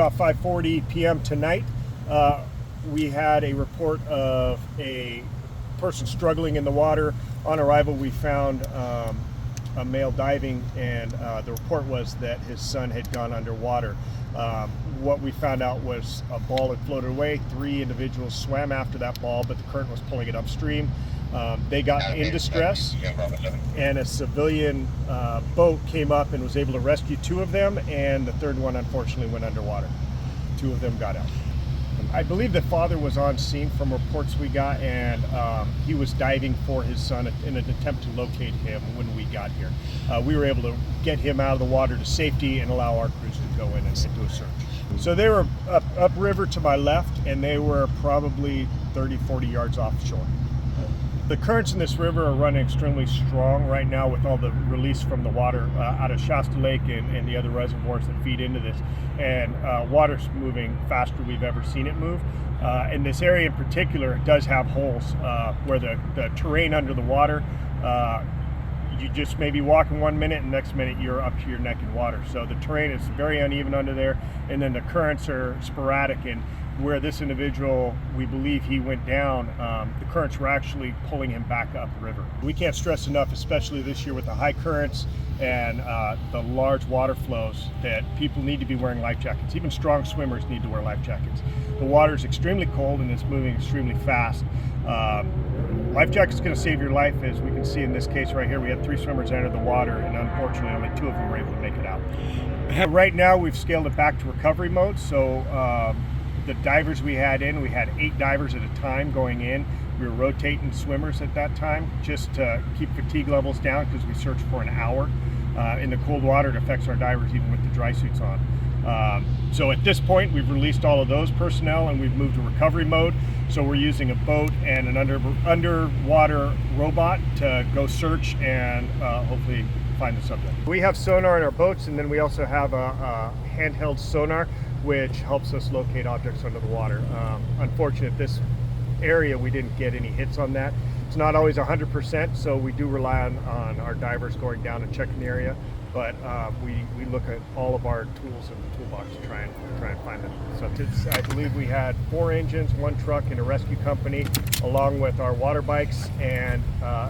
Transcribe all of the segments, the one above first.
about 5:40 p.m. tonight, we had a report of a person struggling in the water. On arrival, we found a male diving, and the report was that his son had gone underwater. What we found out was a ball had floated away. 3 individuals swam after that ball, but the current was pulling it upstream. They got in distress, and a civilian boat came up and was able to rescue 2 of them, and the 3rd one unfortunately went underwater. 2 of them got out. I believe the father was on scene from reports we got, and he was diving for his son in an attempt to locate him when we got here. We were able to get him out of the water to safety and allow our crews to go in and do a search. So they were upriver to my left, and they were probably 30-40 yards offshore. The currents in this river are running extremely strong right now with all the release from the water out of Shasta Lake and the other reservoirs that feed into this. And water's moving faster we've ever seen it move. In this area in particular, it does have holes where the terrain under the water, you just may be walking 1 minute and next minute you're up to your neck in water. So the terrain is very uneven under there, and then the currents are sporadic. And where this individual, we believe he went down, the currents were actually pulling him back upriver. We can't stress enough, especially this year with the high currents and the large water flows, that people need to be wearing life jackets. Even strong swimmers need to wear life jackets. The water is extremely cold and it's moving extremely fast. Life jacket's going to save your life. As we can see in this case right here, we had 3 swimmers enter the water, and unfortunately only 2 of them were able to make it out. Right now we've scaled it back to recovery mode, so the divers we had 8 divers at a time going in. We were rotating swimmers at that time just to keep fatigue levels down, because we searched for an hour. In the cold water, it affects our divers even with the dry suits on. So at this point, we've released all of those personnel and we've moved to recovery mode. So we're using a boat and an underwater robot to go search and hopefully find the subject. We have sonar in our boats, and then we also have a handheld sonar which helps us locate objects under the water. Unfortunately, this area we didn't get any hits on that. It's not always 100%, so we do rely on our divers going down and checking the area, but we look at all of our tools in the toolbox to try and find them. So I believe we had 4 engines, 1 truck, and a rescue company, along with our water bikes and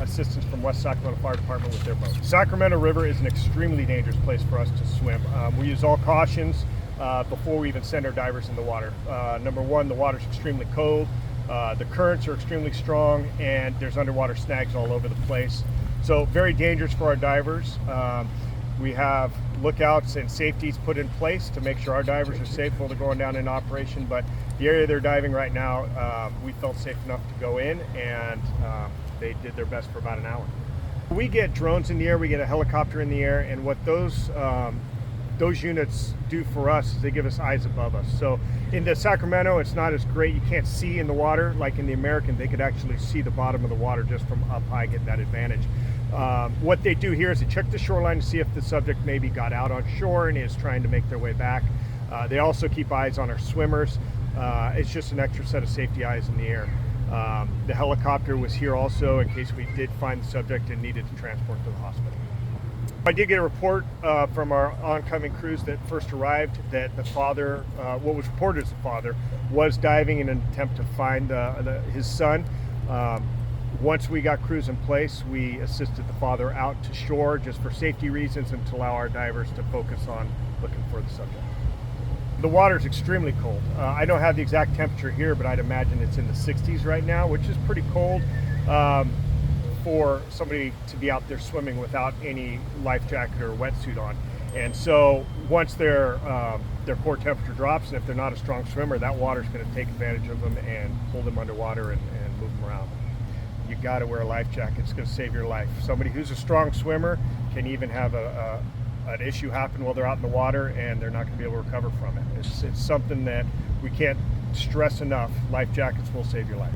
assistance from West Sacramento Fire Department with their boats. Sacramento River is an extremely dangerous place for us to swim. We use all cautions before we even send our divers in the water. Number 1, the water's extremely cold. The currents are extremely strong, and there's underwater snags all over the place. So very dangerous for our divers. We have lookouts and safeties put in place to make sure our divers are safe while they're going down in operation, but the area they're diving right now, we felt safe enough to go in, and they did their best for about an hour. We get drones in the air, we get a helicopter in the air, and what those units do for us is they give us eyes above us. So in the Sacramento, it's not as great. You can't see in the water like in the American. They could actually see the bottom of the water just from up high, get that advantage. What they do here is they check the shoreline to see if the subject maybe got out on shore and is trying to make their way back. They also keep eyes on our swimmers. It's just an extra set of safety eyes in the air. The helicopter was here also in case we did find the subject and needed to transport to the hospital. I did get a report from our oncoming crews that first arrived that the father, what was reported as the father, was diving in an attempt to find his son. Once we got crews in place, we assisted the father out to shore just for safety reasons and to allow our divers to focus on looking for the subject. The water is extremely cold. I don't have the exact temperature here, but I'd imagine it's in the 60s right now, which is pretty cold for somebody to be out there swimming without any life jacket or wetsuit on. And so once their core temperature drops, and if they're not a strong swimmer, that water is going to take advantage of them and pull them underwater and move them around. You got to wear a life jacket. It's going to save your life. Somebody who's a strong swimmer can even have an issue happen while they're out in the water, and they're not going to be able to recover from it. It's something that we can't stress enough. Life jackets will save your life.